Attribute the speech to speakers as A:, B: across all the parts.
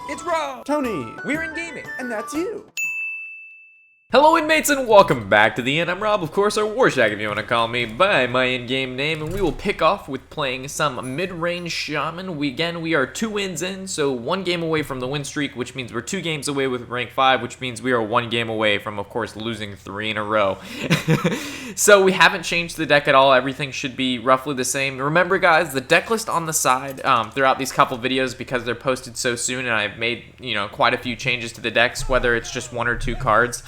A: It's Rob!
B: Tony!
A: We're in gaming!
B: And that's you!
A: Hello inmates and welcome back to the inn. I'm Rob, of course, or Warshack if you want to call me by my in-game name, and we will pick off with playing some mid-range Shaman. We are 2 wins in, so 1 game away from the win streak, which means we're 2 games away with rank 5, which means we are 1 game away from, of course, losing 3 in a row. So we haven't changed the deck at all. Everything should be roughly the same. Remember, guys, the deck list on the side throughout these couple videos, because they're posted so soon, and I've made, quite a few changes to the decks, whether it's just 1 or 2 cards.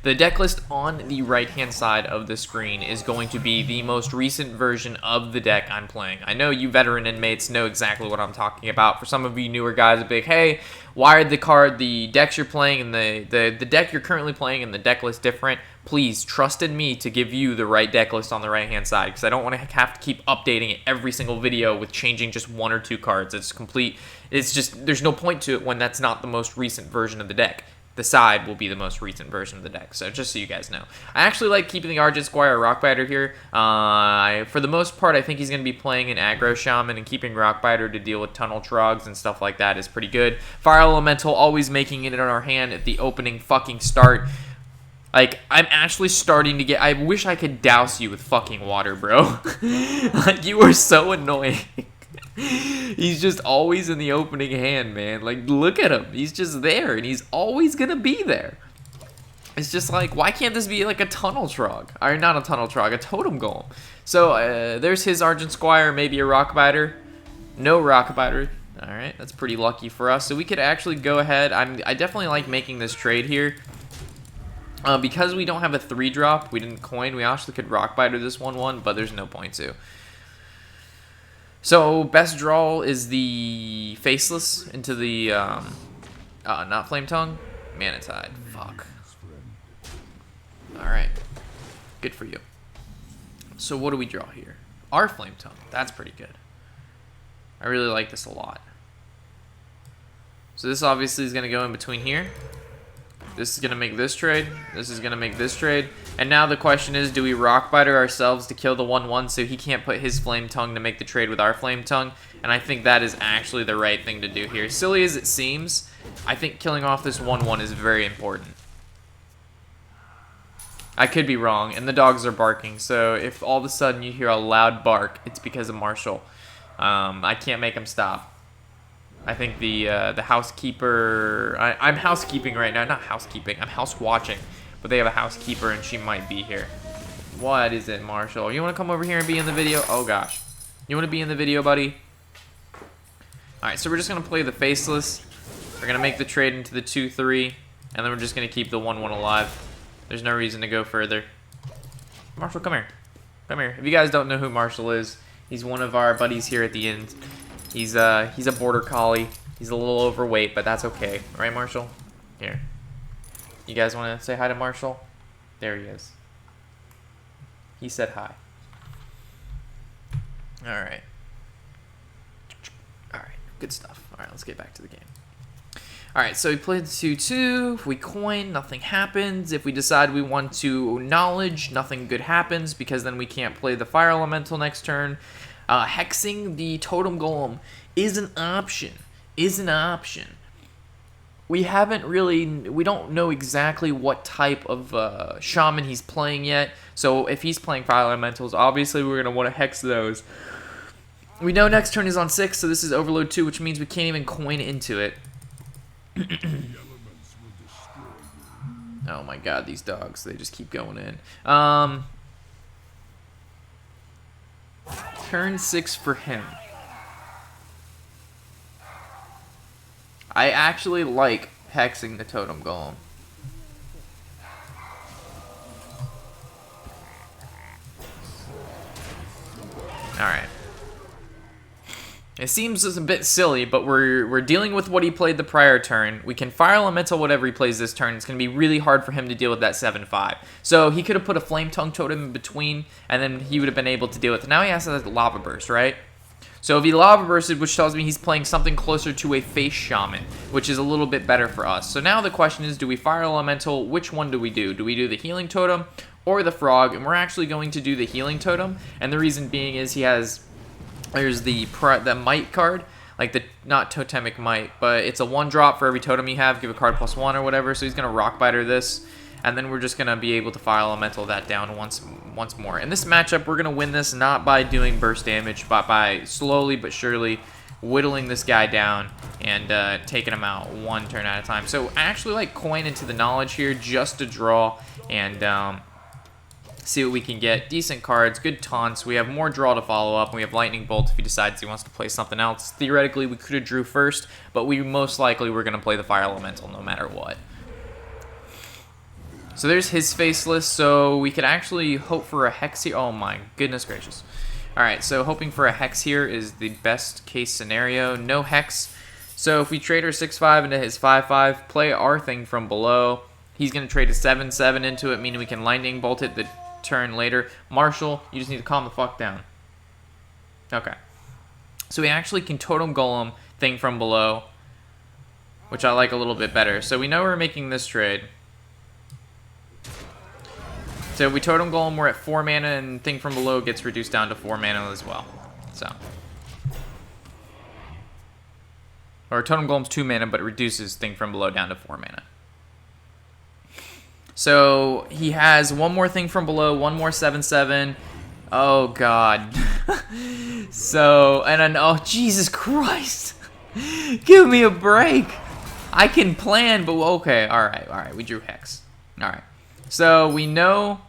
A: The deck list on the right-hand side of the screen is going to be the most recent version of the deck I'm playing. I know you veteran inmates know exactly what I'm talking about. For some of you newer guys, it's big, hey, why are the decks you're playing and the deck you're currently playing and the deck list different? Please, trust in me to give you the right deck list on the right-hand side, because I don't want to have to keep updating it every single video with changing just 1 or 2 cards. It's just, there's no point to it when that's not the most recent version of the deck. The side will be the most recent version of the deck, so just so you guys know. I actually like keeping the Argent Squire Rockbiter here. For the most part, I think he's going to be playing an aggro Shaman, and keeping Rockbiter to deal with Tunnel Trogs and stuff like that is pretty good. Fire Elemental always making it in our hand at the opening fucking start. Like, I'm actually starting to get... I wish I could douse you with fucking water, bro. Like, you are so annoying. He's just always in the opening hand, man. Like, look at him. He's just there, and he's always gonna be there. It's just like, why can't this be like a Tunnel Trog? Or not a Tunnel Trog, a Totem Golem. So, there's his Argent Squire, maybe a Rockbiter. No Rockbiter. Alright, that's pretty lucky for us. So we could actually go ahead. I definitely like making this trade here. Because we don't have a 3-drop, we didn't coin, we actually could Rockbiter this 1-1, but there's no point to. So, best draw is the Faceless into the, not Flame Tongue, Manatide. Fuck. Alright. Good for you. So, what do we draw here? Our Flame Tongue. That's pretty good. I really like this a lot. So, this obviously is going to go in between here. This is going to make this trade. This is going to make this trade. And now the question is, do we Rockbiter ourselves to kill the 1-1 so he can't put his Flame Tongue to make the trade with our Flame Tongue? And I think that is actually the right thing to do here. Silly as it seems, I think killing off this 1-1 is very important. I could be wrong, and the dogs are barking. So if all of a sudden you hear a loud bark, it's because of Marshall. I can't make him stop. I think the housekeeper... I'm housekeeping right now. Not housekeeping. I'm house watching. But they have a housekeeper, and she might be here. What is it, Marshall? You want to come over here and be in the video? Oh, gosh. You want to be in the video, buddy? Alright, so we're just going to play the Faceless. We're going to make the trade into the 2-3. And then we're just going to keep the 1-1 alive. There's no reason to go further. Marshall, come here. Come here. If you guys don't know who Marshall is, he's one of our buddies here at the inn. He's a border collie. He's a little overweight, but that's okay. Right, Marshall? Here. You guys want to say hi to Marshall? There he is. He said hi. Alright. Alright, good stuff. Alright, let's get back to the game. Alright, so we played 2-2. If we coin, nothing happens. If we decide we want to knowledge, nothing good happens, because then we can't play the Fire Elemental next turn. Hexing the Totem Golem is an option. We don't know exactly what type of Shaman he's playing yet. So if he's playing Fire Elementals, obviously we're going to want to hex those. We know next turn is on 6, so this is Overload 2, which means we can't even coin into it. Oh my god, these dogs, they just keep going in. Turn 6 for him. I actually like hexing the Totem Golem. Alright. It seems a bit silly, but we're dealing with what he played the prior turn. We can Fire Elemental whatever he plays this turn. It's going to be really hard for him to deal with that 7-5. So he could have put a Flame Tongue Totem in between, and then he would have been able to deal with it. Now he has to have Lava Burst, right? So if he Lava Bursted, which tells me he's playing something closer to a Face Shaman, which is a little bit better for us. So now the question is, do we Fire Elemental? Which one do we do? Do we do the Healing Totem or the Frog? And we're actually going to do the Healing Totem, and the reason being is he has... There's the Might card. like the, not Totemic Might, but it's a 1-drop for every totem you have, give a card +1 or whatever, so he's going to Rock Biter this, and then we're just going to be able to Fire Elemental that down once more. In this matchup, we're going to win this not by doing burst damage, but by slowly but surely whittling this guy down and taking him out one turn at a time. So I actually like coin into the knowledge here just to draw and see what we can get. Decent cards, good taunts. We have more draw to follow up, and we have Lightning Bolt if he decides he wants to play something else. Theoretically, we could have drew first, but we most likely were going to play the Fire Elemental no matter what. So there's his Faceless, so we could actually hope for a Hex here. Oh my goodness gracious. Alright, so hoping for a Hex here is the best case scenario. No Hex. So if we trade our 6/5 into his 5/5, play our thing from below, he's going to trade a 7/7 into it, meaning we can Lightning Bolt it the turn later. Marshall, you just need to calm the fuck down. Okay. So we actually can Totem Golem thing from below, which I like a little bit better. So we know we're making this trade. So we Totem Golem, we're at 4 mana, and thing from below gets reduced down to 4 mana as well. So. Or Totem Golem's 2 mana, but it reduces thing from below down to 4 mana. So he has one more thing from below, one more 7/7. Oh god. So, and then, oh Jesus Christ. Give me a break. I can plan, but okay, alright, we drew Hex. Alright. So we know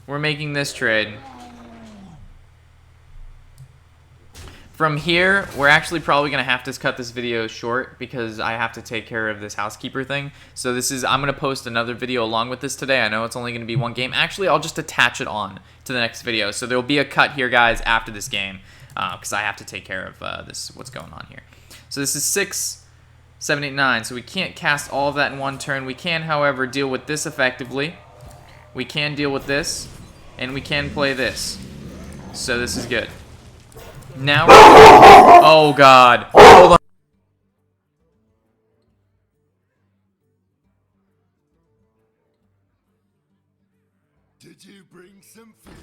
A: we're making this trade. From here, we're actually probably going to have to cut this video short because I have to take care of this housekeeper thing. So this is, I'm going to post another video along with this today. I know it's only going to be one game. Actually, I'll just attach it on to the next video. So there'll be a cut here, guys, after this game because I have to take care of this, what's going on here. So this is 6, 7, 8, 9. So we can't cast all of that in one turn. We can, however, deal with this effectively. We can deal with this, and we can play this. So this is good. Now, oh god, hold on.
B: Did you bring some fish?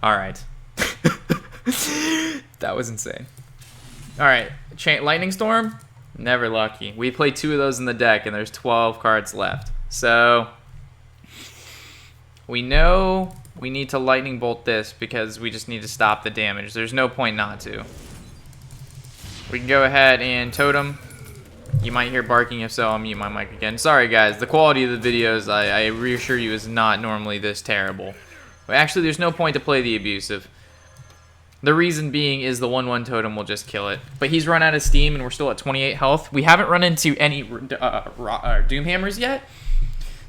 A: Alright. That was insane. Alright, Lightning Storm, never lucky. We played 2 of those in the deck, and there's 12 cards left. So, we know we need to Lightning Bolt this because we just need to stop the damage. There's no point not to. We can go ahead and Totem. You might hear barking, if so, I'll mute my mic again. Sorry guys, the quality of the videos, I reassure you, is not normally this terrible. But actually, there's no point to play the abusive. The reason being is the 1/1 totem will just kill it. But he's run out of steam, and we're still at 28 health. We haven't run into any Doomhammers yet.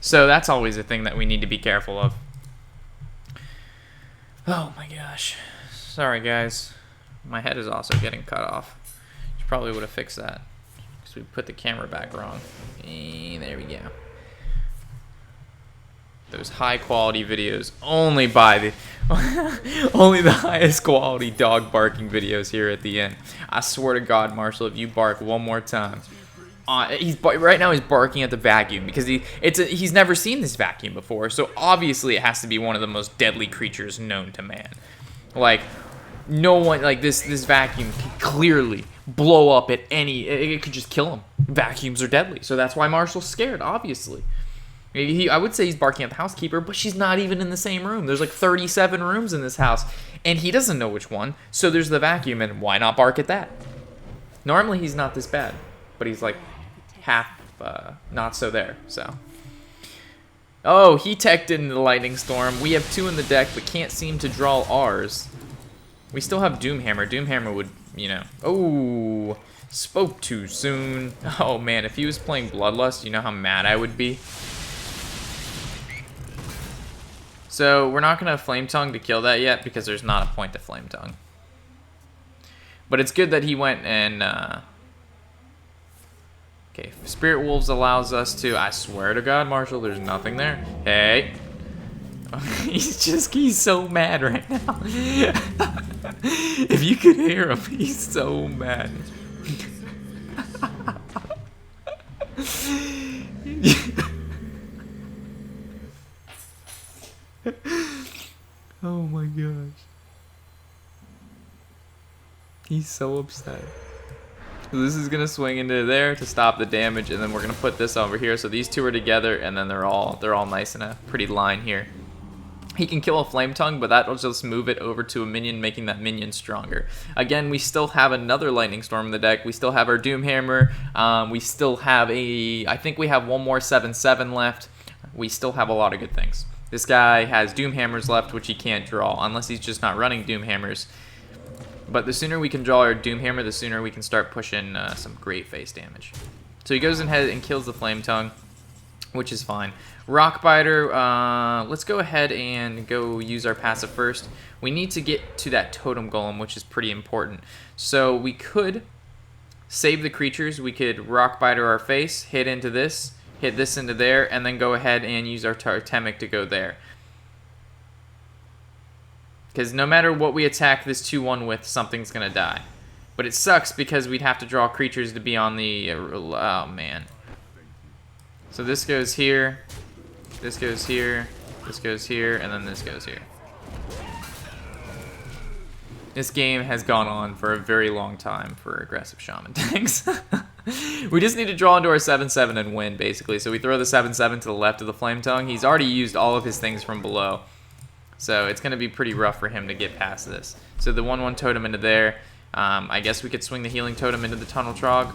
A: So that's always a thing that we need to be careful of. Oh my gosh. Sorry, guys. My head is also getting cut off. Probably would have fixed that. Because we put the camera back wrong. There we go. Those high quality videos only by the only the highest quality dog barking videos here at the end. I swear to God, Marshall, if you bark one more time, right now he's barking at the vacuum because he's never seen this vacuum before. So obviously it has to be one of the most deadly creatures known to man. Like no one, like this vacuum could clearly blow up at it could just kill him. Vacuums are deadly, so that's why Marshall's scared, obviously. I would say he's barking at the housekeeper, but she's not even in the same room. There's like 37 rooms in this house, and he doesn't know which one. So there's the vacuum, and why not bark at that? Normally he's not this bad, but he's like half not so there. So, oh, he teched into the Lightning Storm. We have 2 in the deck, but can't seem to draw ours. We still have Doomhammer. Doomhammer would, you know. Oh, spoke too soon. Oh man, if he was playing Bloodlust, you know how mad I would be. So we're not going to Flame Tongue to kill that yet because there's not a point to Flame Tongue. But it's good that he went and... Okay, Spirit Wolves allows us to... I swear to God, Marshall, there's nothing there. Hey. He's so mad right now. If you could hear him, he's so mad. Oh my gosh. He's so upset. So this is gonna swing into there to stop the damage, and then we're gonna put this over here. So these two are together, and then they're all nice in a pretty line here. He can kill a Flame Tongue, but that'll just move it over to a minion, making that minion stronger. Again, we still have another Lightning Storm in the deck. We still have our Doomhammer. We still have I think we have one more 7/7 left. We still have a lot of good things. This guy has Doomhammers left, which he can't draw, unless he's just not running Doomhammers. But the sooner we can draw our Doomhammer, the sooner we can start pushing some great face damage. So he goes ahead and kills the Flame Tongue, which is fine. Rockbiter, let's go ahead and go use our passive first. We need to get to that Totem Golem, which is pretty important. So we could save the creatures. We could Rockbiter our face, hit into this, hit this into there, and then go ahead and use our Totemic to go there. Because no matter what we attack this 2/1 with, something's going to die. But it sucks because we'd have to draw creatures to be on the... oh, man. So this goes here, this goes here, this goes here, and then this goes here. This game has gone on for a very long time for aggressive Shaman decks. We just need to draw into our 7/7 and win, basically. So we throw the 7/7 to the left of the Flame Tongue. He's already used all of his things from below. So it's going to be pretty rough for him to get past this. So the 1/1 Totem into there. I guess we could swing the Healing Totem into the Tunnel Trog.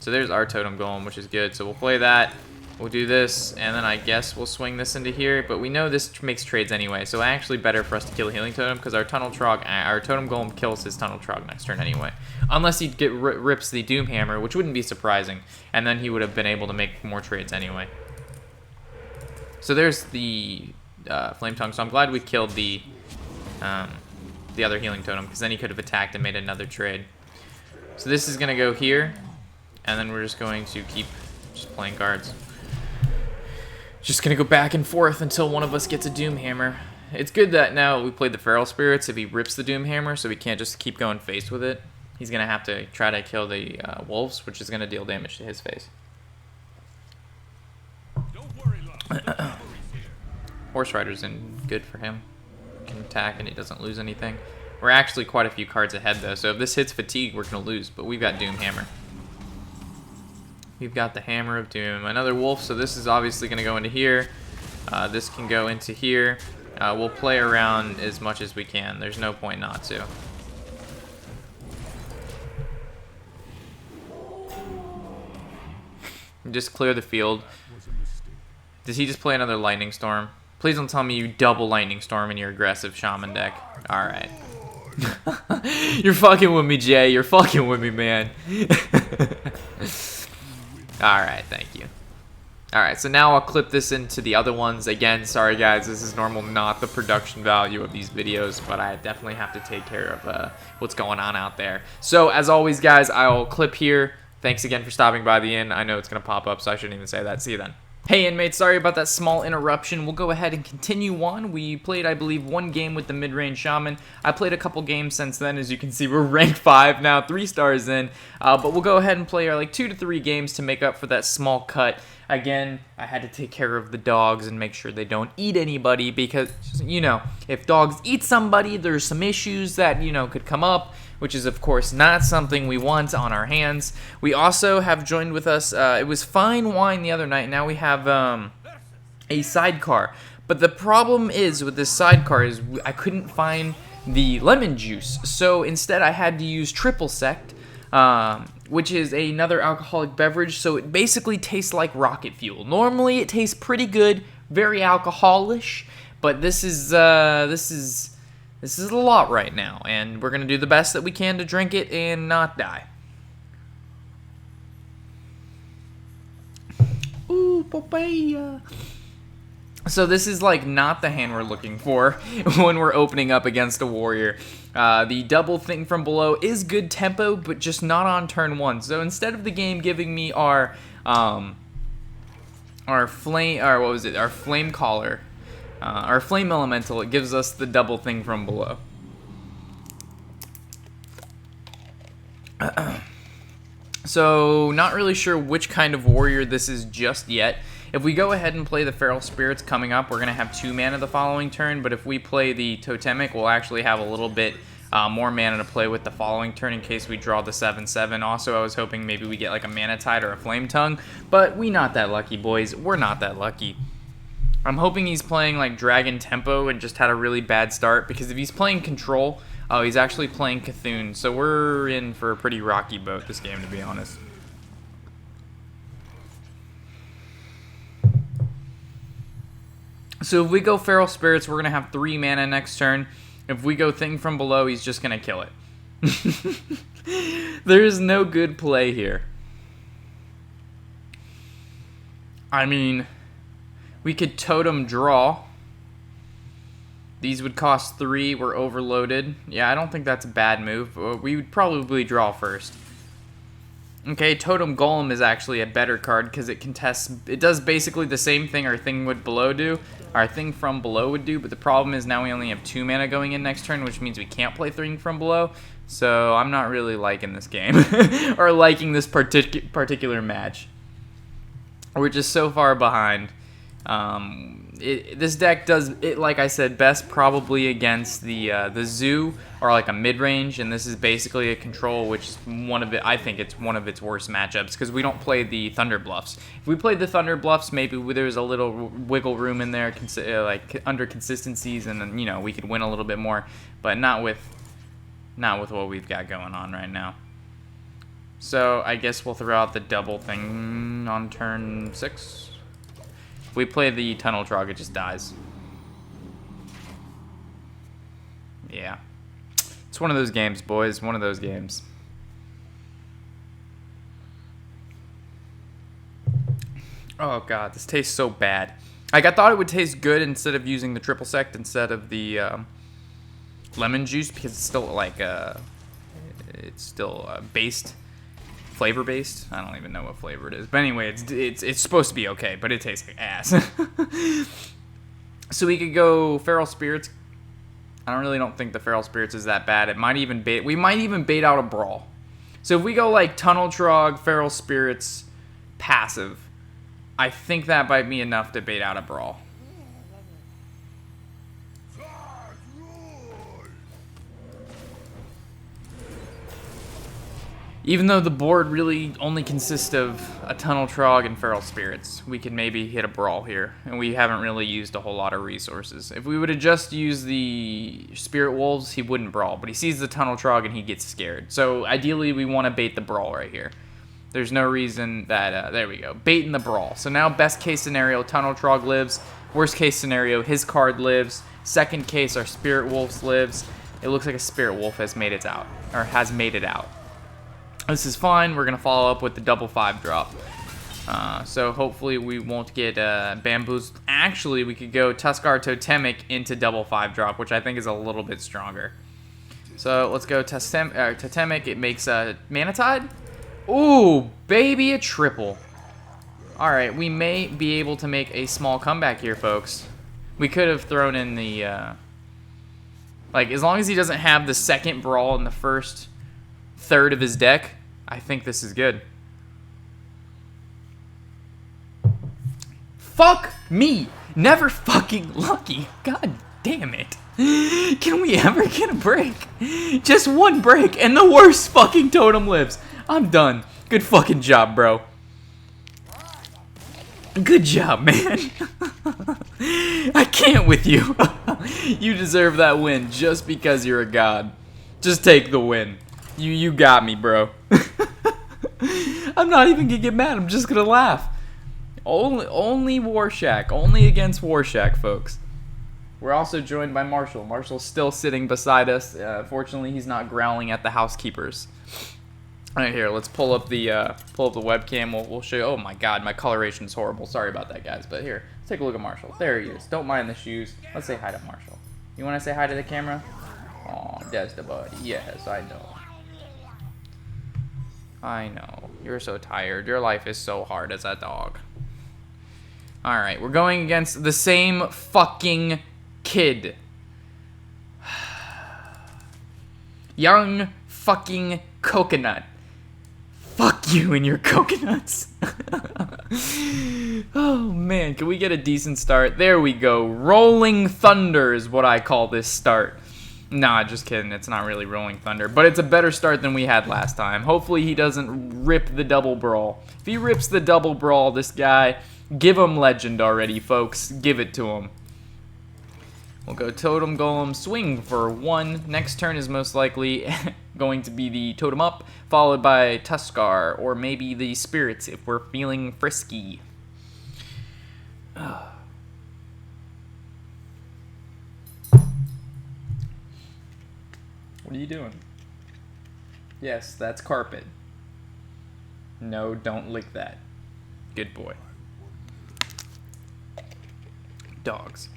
A: So there's our Totem Golem, which is good. So we'll play that. We'll do this, and then I guess we'll swing this into here. But we know this makes trades anyway, so actually better for us to kill a Healing Totem because our Totem Golem kills his Tunnel Trog next turn anyway. Unless he rips the Doomhammer, which wouldn't be surprising, and then he would have been able to make more trades anyway. So there's the Flame Tongue. So I'm glad we killed the other Healing Totem because then he could have attacked and made another trade. So this is gonna go here. And then we're just going to keep just playing cards. Just going to go back and forth until one of us gets a Doomhammer. It's good that now we played the Feral Spirits. If he rips the Doomhammer, so we can't just keep going face with it, he's going to have to try to kill the Wolves, which is going to deal damage to his face. Horse Rider's in good for him. Can attack and he doesn't lose anything. We're actually quite a few cards ahead, though, so if this hits Fatigue, we're going to lose, but we've got Doomhammer. We've got the Hammer of Doom. Another Wolf, so this is obviously going to go into here. This can go into here. We'll play around as much as we can. There's no point not to. Just clear the field. Does he just play another Lightning Storm? Please don't tell me you double Lightning Storm in your aggressive Shaman deck. Alright. You're fucking with me, Jay. You're fucking with me, man. Alright, thank you. Alright, so now I'll clip this into the other ones. Again, sorry guys, this is normal, not the production value of these videos, but I definitely have to take care of what's going on out there. So, as always guys, I'll clip here. Thanks again for stopping by the inn. I know it's going to pop up, so I shouldn't even say that. See you then. Hey inmates, sorry about that small interruption. We'll go ahead and continue on. We played, I believe, one game with the mid-range Shaman. I played a couple games since then. As you can see, we're rank 5 now, 3 stars in. But we'll go ahead and play our 2 to 3 games to make up for that small cut. Again, I had to take care of the dogs and make sure they don't eat anybody because, you know, if dogs eat somebody, there's some issues that, you know, could come up, which is, of course, not something we want on our hands. We also have joined with us, it was Fine Wine the other night. Now we have a sidecar. But the problem is with this sidecar is I couldn't find the lemon juice. So instead I had to use Triple Sect, which is another alcoholic beverage. So it basically tastes like rocket fuel. Normally it tastes pretty good, very alcoholish, but this is a lot right now, and we're gonna do the best that we can to drink it and not die. Ooh, papaya. So this is like not the hand we're looking for when we're opening up against a warrior. The double thing from below is good tempo, but just not on turn 1. So instead of the game giving me our our flame, or what was it? Our flame caller, our flame elemental. It gives us the double thing from below. So not really sure which kind of warrior this is just yet. If we go ahead and play the Feral Spirits coming up, we're going to have 2 mana the following turn, but if we play the Totemic, we'll actually have a little bit more mana to play with the following turn in case we draw the 7/7. Also, I was hoping maybe we get like a Mana Tide or a Flame Tongue, but we not that lucky, boys. We're not that lucky. I'm hoping he's playing like Dragon Tempo and just had a really bad start, because if he's playing Control, oh, he's actually playing Cthulhu, so we're in for a pretty rocky boat this game, to be honest. So if we go Feral Spirits, we're going to have 3 mana next turn. If we go Thing from Below, he's just going to kill it. There is no good play here. I mean, we could Totem Draw. These would cost 3. We're overloaded. Yeah, I don't think that's a bad move. We would probably draw first. Okay, Totem Golem is actually a better card because it contests. It does basically the same thing our Thing would below do. Our Thing from Below would do, but the problem is now we only have 2 mana going in next turn, which means we can't play Thing from Below. So I'm not really liking this game or liking this particular match. We're just so far behind. This deck does it, like I said, best probably against the Zoo or like a mid-range, and this is basically a Control, which is I think it's one of its worst matchups because we don't play the Thunder Bluffs. If we played the Thunder Bluffs, maybe there's a little wiggle room in there, like under consistencies, and then, you know, we could win a little bit more, but not with what we've got going on right now. So I guess we'll throw out the double thing on turn 6. If we play the Tunnel Trog, it just dies. Yeah. It's one of those games, boys. One of those games. Oh, God. This tastes so bad. Like, I thought it would taste good instead of using the triple sect instead of the lemon juice, because it's still, like, based. Flavor based. I don't even know what flavor it is, but anyway, it's supposed to be okay, but it tastes like ass. So we could go Feral Spirits. I don't think the Feral Spirits is that bad. It might even bait. We might even bait out a Brawl. So if we go like Tunnel Trog, Feral Spirits, passive, I think that might be enough to bait out a Brawl. Even though the board really only consists of a Tunnel Trog and Feral Spirits, we could maybe hit a Brawl here, and we haven't really used a whole lot of resources. If we would have just used the Spirit Wolves, he wouldn't Brawl, but he sees the Tunnel Trog and he gets scared. So ideally, we want to bait the Brawl right here. There's no reason that, there we go, baiting the Brawl. So now best case scenario, Tunnel Trog lives. Worst case scenario, his card lives. Second case, our Spirit Wolves lives. It looks like a Spirit Wolf has made it out. This is fine. We're going to follow up with the double 5 drop. So hopefully we won't get bamboozled. Actually, we could go Tuskar Totemic into double 5 drop, which I think is a little bit stronger. So let's go Totemic. It makes a Mana Tide. Ooh, baby, a triple. All right, we may be able to make a small comeback here, folks. We could have thrown in the... like, as long as he doesn't have the second Brawl in the first third of his deck, I think this is good. Fuck me! Never fucking lucky. God damn it. Can we ever get a break? Just one break and the worst fucking totem lives. I'm done. Good fucking job, bro. Good job, man. I can't with you. You deserve that win just because you're a god. Just take the win. You got me, bro. I'm not even gonna get mad. I'm just gonna laugh. Only Warshack. Only against Warshack, folks. We're also joined by Marshall. Marshall's still sitting beside us. Fortunately, he's not growling at the housekeepers. All right, here. Let's pull up the webcam. We'll show you. Oh my God, my coloration's horrible. Sorry about that, guys. But here, let's take a look at Marshall. There he is. Don't mind the shoes. Let's say hi to Marshall. You want to say hi to the camera? Oh, that's the buddy. Yes, I know. I know. You're so tired. Your life is so hard as a dog. Alright, we're going against the same fucking kid. Young fucking coconut. Fuck you and your coconuts. Oh man, can we get a decent start? There we go. Rolling Thunder is what I call this start. Nah, just kidding. It's not really Rolling Thunder, but it's a better start than we had last time. Hopefully he doesn't rip the double brawl. If he rips the double brawl, this guy, give him legend already, folks. Give it to him. We'll go Totem Golem, swing for 1. Next turn is most likely going to be the Totem Up, followed by Tuskar, or maybe the Spirits if we're feeling frisky. What are you doing? Yes, that's carpet. No, don't lick that. Good boy. Dogs.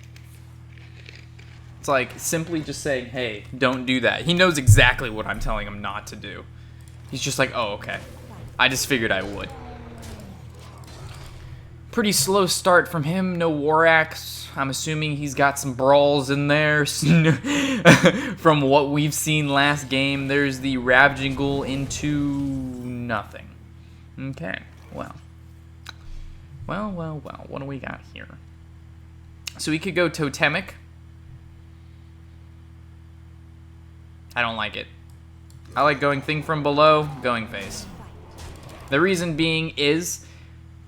A: It's like simply just saying, hey, don't do that. He knows exactly what I'm telling him not to do. He's just like, oh, okay. I just figured I would. Pretty slow start from him. No Warshack. I'm assuming he's got some brawls in there. From what we've seen last game, there's the Ravaging Ghoul into nothing. Okay, well. Well. What do we got here? So we could go Totemic. I don't like it. I like going Thing from Below, going Face. The reason being is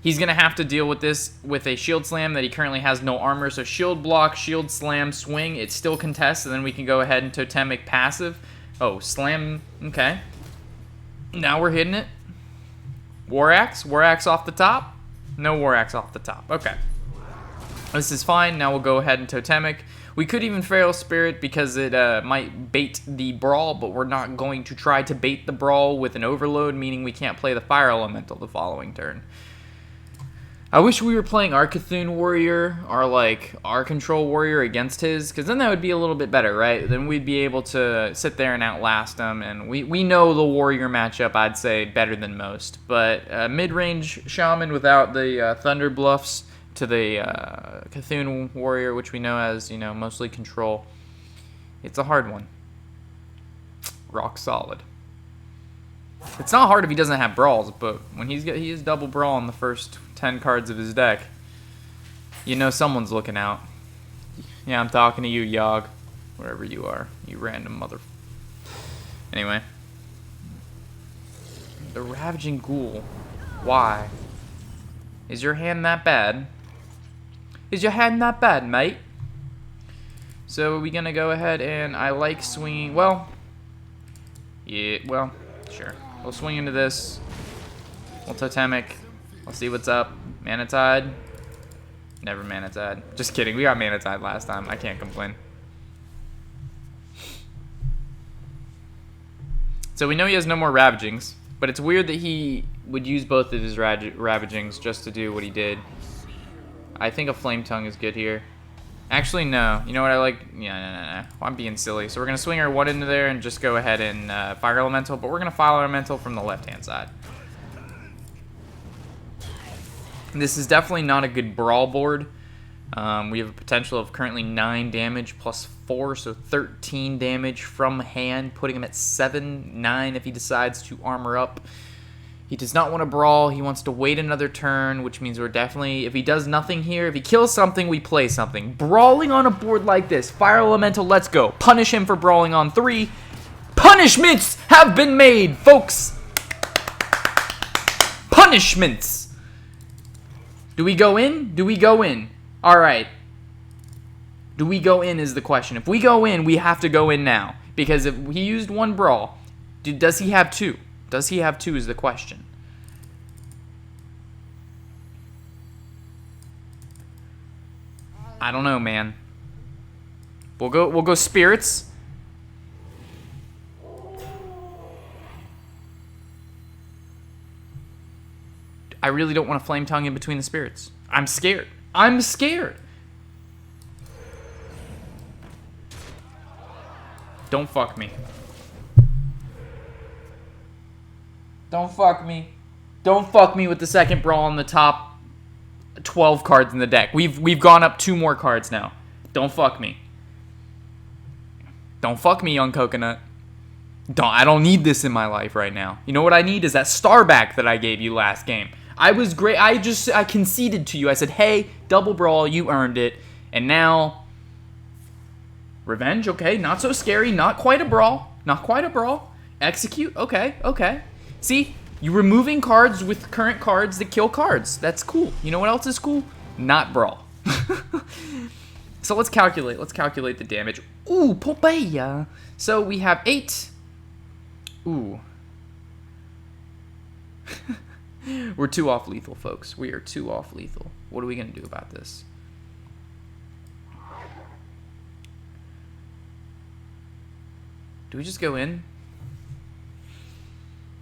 A: he's going to have to deal with this with a Shield Slam that he currently has no armor. So Shield Block, Shield Slam, Swing. It still contests, and then we can go ahead and Totemic passive. Oh, Slam. Okay. Now we're hitting it. Warshack off the top. No Warshack off the top. Okay. This is fine. Now we'll go ahead and Totemic. We could even Feral Spirit because it might bait the Brawl, but we're not going to try to bait the Brawl with an Overload, meaning we can't play the Fire Elemental the following turn. I wish we were playing our Cthulhu Warrior, or like our Control Warrior against his, because then that would be a little bit better, right? Then we'd be able to sit there and outlast him, and we know the Warrior matchup, I'd say, better than most. But mid-range Shaman without the Thunder Bluffs to the Cthulhu Warrior, which we know as, you know, mostly control. It's a hard one. Rock solid. It's not hard if he doesn't have brawls, but when he is double brawl in the first 10 cards of his deck, you know someone's looking out. Yeah, I'm talking to you, Yogg. Wherever you are, you random mother. Anyway. The Ravaging Ghoul. Why? Is your hand that bad? Is your hand that bad, mate? So are we gonna go ahead and I like swinging? Well, yeah. Well, sure. We'll swing into this. We'll Totemic. We'll see what's up. Mana Tide. Never Mana Tide. Just kidding. We got Mana Tide last time. I can't complain. So we know he has no more Ravagings, but it's weird that he would use both of his Ravagings just to do what he did. I think a Flame Tongue is good here. Actually, no. You know what I like? Yeah, no. I'm being silly. So we're going to swing our 1 into there and just go ahead and Fire Elemental, but we're going to Fire Elemental from the left-hand side. This is definitely not a good Brawl board. We have a potential of currently 9 damage plus 4, so 13 damage from hand, putting him at 7, 9 if he decides to armor up. He does not want to brawl. He wants to wait another turn, which means we're definitely, if he does nothing here, if he kills something, we play something. Brawling on a board like this. Fire Elemental, let's go. Punish him for brawling on 3. Punishments have been made, folks. Punishments. Do we go in? Do we go in? All right. Do we go in is the question. If we go in, we have to go in now. Because if he used 1 brawl, does he have 2? Does he have 2 is the question. I don't know, man. We'll go Spirits. I really don't want to Flame Tongue in between the Spirits. I'm scared. I'm scared. Don't fuck me. Don't fuck me. Don't fuck me with the second brawl on the top
C: 12 cards in the deck. We've gone up 2 more cards now. Don't fuck me. Don't fuck me, young coconut. I don't need this in my life right now. You know what I need is that star back that I gave you last game. I was great. I conceded to you. I said, hey, double brawl, you earned it. And now, revenge, okay, not so scary. Not quite a brawl. Not quite a brawl. Execute, okay, okay. See, you're removing cards with current cards that kill cards. That's cool. You know what else is cool? Not brawl. So let's calculate. Let's calculate the damage. Ooh, Popeye. So we have 8. Ooh. We're 2 off lethal, folks. We are 2 off lethal. What are we going to do about this? Do we just go in?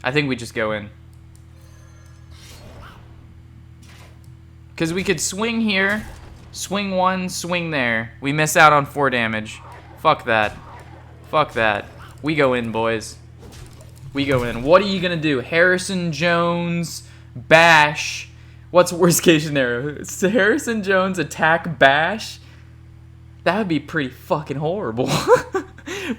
C: I think we just go in. Because we could swing here, swing 1, swing there. We miss out on 4 damage. Fuck that. Fuck that. We go in, boys. We go in. What are you going to do? Harrison Jones, bash. What's worst case scenario? It's Harrison Jones attack bash? That would be pretty fucking horrible.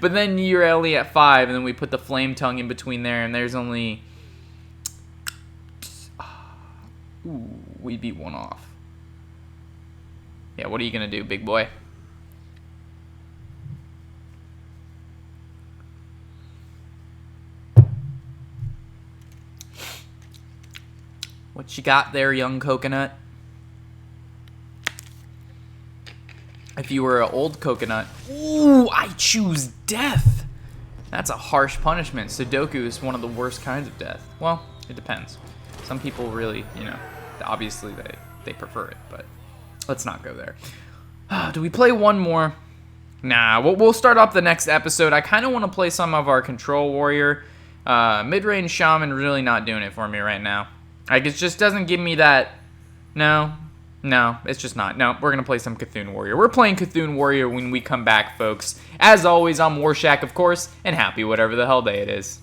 C: But then you're only at 5, and then we put the flame tongue in between there, and there's only... Ooh, we beat 1 off. Yeah, what are you going to do, big boy? What you got there, young coconut? If you were an old coconut, ooh, I choose death. That's a harsh punishment. Sudoku is one of the worst kinds of death. Well, it depends. Some people really, you know, obviously they prefer it, but let's not go there. Do we play one more? Nah, we'll start off the next episode. I kind of want to play some of our control warrior. Mid-range shaman really not doing it for me right now. Like, it just doesn't give me that, no, it's just not. No, we're going to play some Cthulhu Warrior. We're playing Cthulhu Warrior when we come back, folks. As always, I'm Warshack, of course, and happy whatever the hell day it is.